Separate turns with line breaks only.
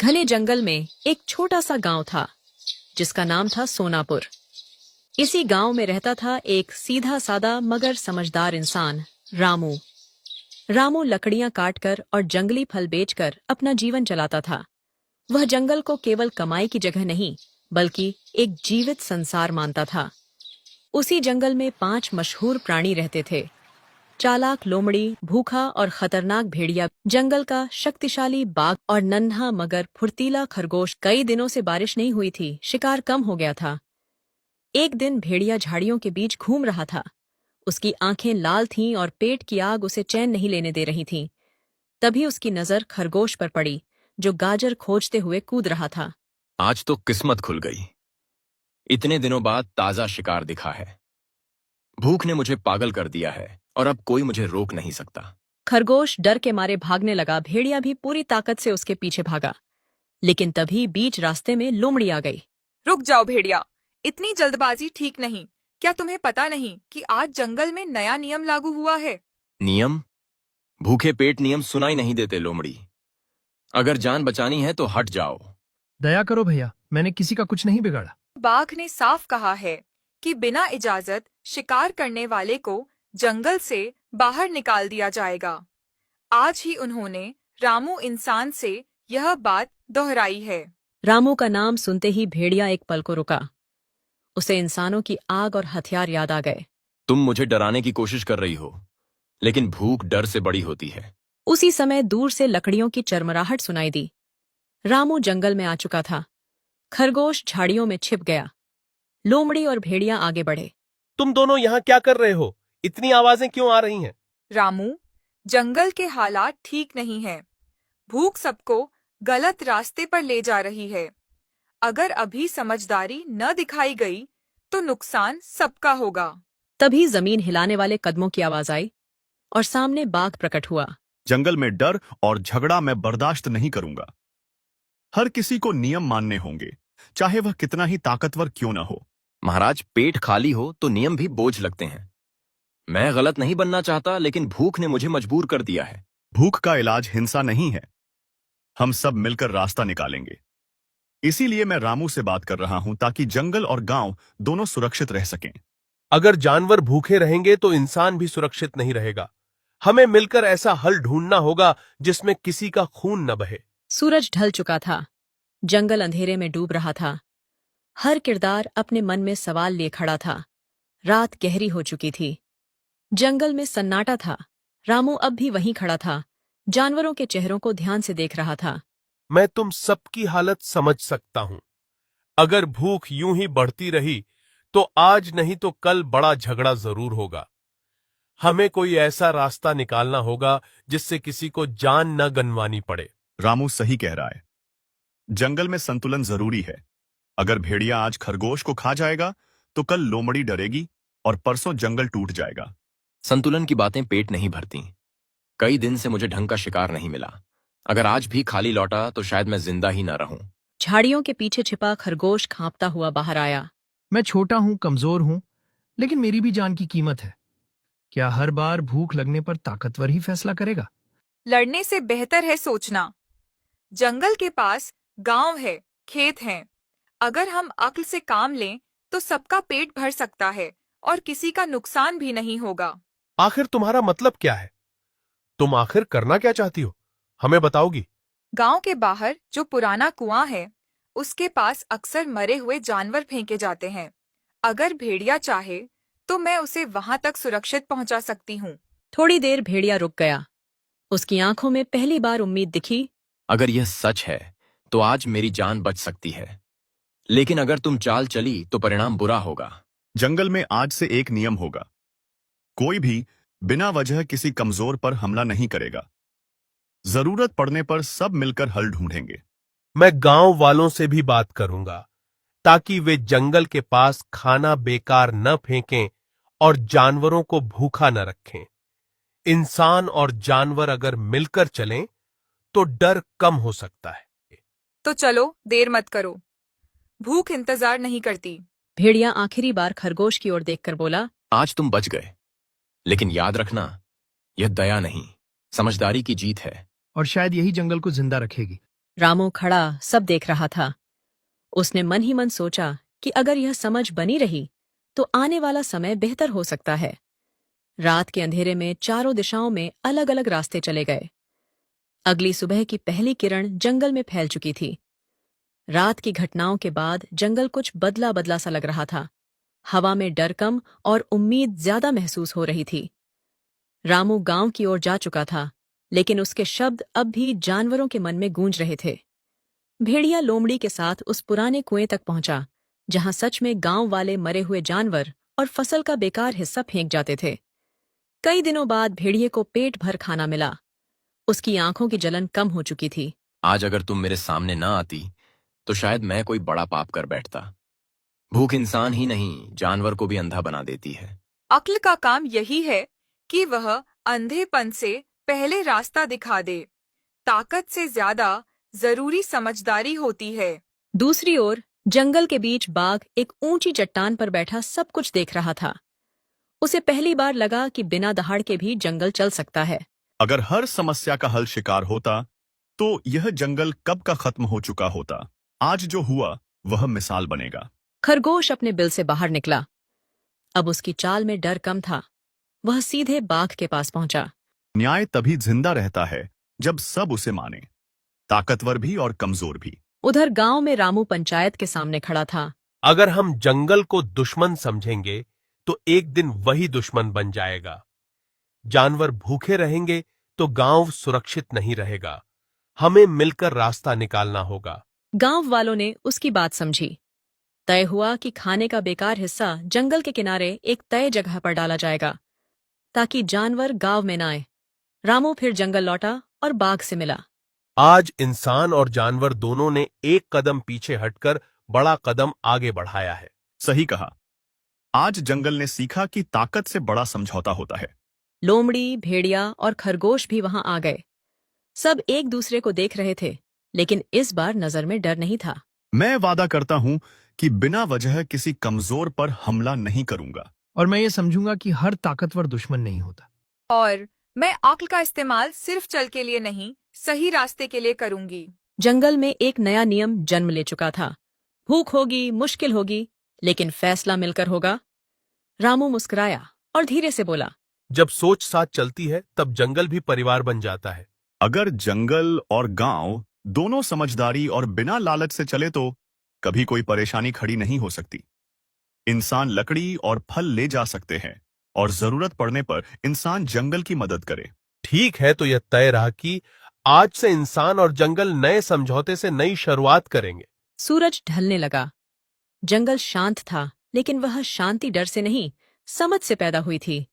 घने जंगल में एक छोटा सा गांव था जिसका नाम था सोनापुर। इसी गांव में रहता था एक सीधा सादा मगर समझदार इंसान, रामू। रामू लकड़ियां काटकर और जंगली फल बेचकर अपना जीवन चलाता था। वह जंगल को केवल कमाई की जगह नहीं बल्कि एक जीवित संसार मानता था। उसी जंगल में 5 मशहूर प्राणी रहते थे। चालाक लोमड़ी, भूखा और खतरनाक भेड़िया, जंगल का शक्तिशाली बाघ और नन्हा मगर फुर्तीला खरगोश। कई दिनों से बारिश नहीं हुई थी, शिकार कम हो गया था। एक दिन भेड़िया झाड़ियों के बीच घूम रहा था। उसकी आंखें लाल थीं और पेट की आग उसे चैन नहीं लेने दे रही थी। तभी उसकी नजर खरगोश पर पड़ी, जो गाजर खोजते हुए कूद रहा था।
आज तो किस्मत खुल गई। इतने दिनों बाद ताजा शिकार दिखा है। भूख ने मुझे पागल कर दिया है और अब कोई मुझे रोक नहीं सकता।
खरगोश डर के मारे भागने लगा। भेड़िया भी पूरी ताकत से उसके पीछे भागा, लेकिन तभी बीच रास्ते में लोमड़ी आ गई।
रुक जाओ भेड़िया, इतनी जल्दबाजी ठीक नहीं। क्या तुम्हें पता नहीं कि आज जंगल में नया नियम लागू हुआ है?
नियम? भूखे पेट नियम सुनाई नहीं देते लोमड़ी। अगर जान बचानी है तो हट जाओ।
दया करो भैया, मैंने किसी का कुछ नहीं बिगाड़ा।
बाघ ने साफ कहा है कि बिना इजाजत शिकार करने वाले को जंगल से बाहर निकाल दिया जाएगा। आज ही उन्होंने रामू इंसान से यह बात दोहराई है।
रामू का नाम सुनते ही भेड़िया एक पल को रुका। उसे इंसानों की आग और हथियार याद आ गए।
तुम मुझे डराने की कोशिश कर रही हो, लेकिन भूख डर से बड़ी होती है।
उसी समय दूर से लकड़ियों की चरमराहट सुनाई दी। रामू जंगल में आ चुका था। खरगोश झाड़ियों में छिप गया। लोमड़ी और भेड़िया आगे बढ़े।
तुम दोनों यहाँ क्या कर रहे हो? इतनी आवाजें क्यों आ रही हैं?
रामू, जंगल के हालात ठीक नहीं हैं। भूख सबको गलत रास्ते पर ले जा रही है। अगर अभी समझदारी न दिखाई गई तो नुकसान सबका होगा।
तभी जमीन हिलाने वाले कदमों की आवाज आई और सामने बाघ प्रकट हुआ।
जंगल में डर और झगड़ा मैं बर्दाश्त नहीं करूंगा। हर किसी को नियम मानने होंगे, चाहे वह कितना ही ताकतवर क्यों न हो।
महाराज, पेट खाली हो तो नियम भी बोझ लगते हैं। मैं गलत नहीं बनना चाहता, लेकिन भूख ने मुझे मजबूर कर दिया है।
भूख का इलाज हिंसा नहीं है। हम सब मिलकर रास्ता निकालेंगे। इसीलिए मैं रामू से बात कर रहा हूं, ताकि जंगल और गांव दोनों सुरक्षित रह सकें।
अगर जानवर भूखे रहेंगे तो इंसान भी सुरक्षित नहीं रहेगा। हमें मिलकर ऐसा हल ढूंढना होगा जिसमें किसी का खून न बहे।
सूरज ढल चुका था। जंगल अंधेरे में डूब रहा था। हर किरदार अपने मन में सवाल लिए खड़ा था। रात गहरी हो चुकी थी। जंगल में सन्नाटा था। रामू अब भी वहीं खड़ा था, जानवरों के चेहरों को ध्यान से देख रहा था।
मैं तुम सबकी हालत समझ सकता हूं। अगर भूख यूं ही बढ़ती रही तो आज नहीं तो कल बड़ा झगड़ा जरूर होगा। हमें कोई ऐसा रास्ता निकालना होगा जिससे किसी को जान न गंवानी पड़े।
रामू सही कह रहा है। जंगल में संतुलन जरूरी है। अगर भेड़िया आज खरगोश को खा जाएगा तो कल लोमड़ी डरेगी और परसों जंगल टूट जाएगा।
संतुलन की बातें पेट नहीं भरती। कई दिन से मुझे ढंग का शिकार नहीं मिला। अगर आज भी खाली लौटा तो शायद मैं जिंदा ही न रहूं।
झाड़ियों के पीछे छिपा खरगोश कांपता हुआ बाहर आया।
मैं छोटा हूं, कमजोर हूं, लेकिन मेरी भी जान की कीमत है। क्या हर बार भूख लगने पर ताकतवर ही फैसला करेगा?
लड़ने से बेहतर है सोचना। जंगल के पास गांव है, खेत हैं। अगर हम अक्ल से काम लें तो सबका पेट भर सकता है और किसी का नुकसान भी नहीं होगा।
आखिर तुम्हारा मतलब क्या है? तुम आखिर करना क्या चाहती हो? हमें बताओगी?
गांव के बाहर जो पुराना कुआं है, उसके पास अक्सर मरे हुए जानवर फेंके जाते हैं। अगर भेड़िया चाहे तो मैं उसे वहां तक सुरक्षित पहुंचा सकती हूँ।
थोड़ी देर भेड़िया रुक गया। उसकी आंखों में पहली बार उम्मीद दिखी।
अगर यह सच है तो आज मेरी जान बच सकती है, लेकिन अगर तुम चाल चली तो परिणाम बुरा होगा।
जंगल में आज से एक नियम होगा। कोई भी बिना वजह किसी कमजोर पर हमला नहीं करेगा। जरूरत पड़ने पर सब मिलकर हल ढूंढेंगे।
मैं गांव वालों से भी बात करूंगा ताकि वे जंगल के पास खाना बेकार न फेंकें और जानवरों को भूखा न रखें। इंसान और जानवर अगर मिलकर चलें तो डर कम हो सकता है।
तो चलो, देर मत करो। भूख इंतजार नहीं करती।
भेड़िया आखिरी बार खरगोश की ओर देखकर बोला,
आज तुम बच गए, लेकिन याद रखना, यह दया नहीं, समझदारी की जीत है।
और शायद यही जंगल को जिंदा रखेगी।
रामू खड़ा सब देख रहा था। उसने मन ही मन सोचा कि अगर यह समझ बनी रही तो आने वाला समय बेहतर हो सकता है। रात के अंधेरे में चारों दिशाओं में अलग अलग रास्ते चले गए। अगली सुबह की पहली किरण जंगल में फैल चुकी थी। रात की घटनाओं के बाद जंगल कुछ बदला बदला सा लग रहा था। हवा में डर कम और उम्मीद ज्यादा महसूस हो रही थी। रामू गांव की ओर जा चुका था, लेकिन उसके शब्द अब भी जानवरों के मन में गूंज रहे थे। भेड़िया लोमड़ी के साथ उस पुराने कुएं तक पहुंचा, जहां सच में गांव वाले मरे हुए जानवर और फसल का बेकार हिस्सा फेंक जाते थे। कई दिनों बाद भेड़िए को पेट भर खाना मिला। उसकी आंखों की जलन कम हो चुकी थी।
आज अगर तुम मेरे सामने ना आती तो शायद मैं कोई बड़ा पाप कर बैठता। भूख इंसान ही नहीं, जानवर को भी अंधा बना देती है।
अक्ल का काम यही है कि वह अंधेपन से पहले रास्ता दिखा दे। ताकत से ज्यादा जरूरी समझदारी होती है।
दूसरी ओर जंगल के बीच बाघ एक ऊंची चट्टान पर बैठा सब कुछ देख रहा था। उसे पहली बार लगा कि बिना दहाड़ के भी जंगल चल सकता है।
अगर हर समस्या का हल शिकार होता तो यह जंगल कब का खत्म हो चुका होता। आज जो हुआ वह मिसाल बनेगा।
खरगोश अपने बिल से बाहर निकला। अब उसकी चाल में डर कम था। वह सीधे बाघ के पास पहुंचा।
न्याय तभी जिंदा रहता है जब सब उसे माने, ताकतवर भी और कमजोर भी।
उधर गांव में रामू पंचायत के सामने खड़ा था।
अगर हम जंगल को दुश्मन समझेंगे तो एक दिन वही दुश्मन बन जाएगा। जानवर भूखे रहेंगे तो गांव सुरक्षित नहीं रहेगा। हमें मिलकर रास्ता निकालना होगा।
गांव वालों ने उसकी बात समझी। तय हुआ कि खाने का बेकार हिस्सा जंगल के किनारे एक तय जगह पर डाला जाएगा, ताकि जानवर गांव में न आए। रामू फिर जंगल लौटा और बाघ से मिला।
आज इंसान और जानवर दोनों ने एक कदम पीछे हटकर बड़ा कदम आगे बढ़ाया है।
सही कहा। आज जंगल ने सीखा कि ताकत से बड़ा समझौता होता है।
लोमड़ी, भेड़िया और खरगोश भी वहां आ गए। सब एक दूसरे को देख रहे थे, लेकिन इस बार नजर में डर नहीं था।
मैं वादा करता हूं कि बिना वजह किसी कमजोर पर हमला नहीं करूंगा।
और मैं ये समझूंगा कि हर ताकतवर दुश्मन नहीं होता।
और मैं अक्ल का इस्तेमाल सिर्फ चल के लिए नहीं, सही रास्ते के लिए करूंगी।
जंगल में एक नया नियम जन्म ले चुका था। भूख होगी, मुश्किल होगी, लेकिन फैसला मिलकर होगा। रामू मुस्कुराया और धीरे से बोला,
जब सोच साथ चलती है तब जंगल भी परिवार बन जाता है।
अगर जंगल और गांव दोनों समझदारी और बिना लालच से चले तो कभी कोई परेशानी खड़ी नहीं हो सकती। इंसान लकड़ी और फल ले जा सकते हैं और जरूरत पड़ने पर इंसान जंगल की मदद करे।
ठीक है, तो यह तय रहा कि आज से इंसान और जंगल नए समझौते से नई शुरुआत करेंगे।
सूरज ढलने लगा। जंगल शांत था, लेकिन वह शांति डर से नहीं, समझ से पैदा हुई थी।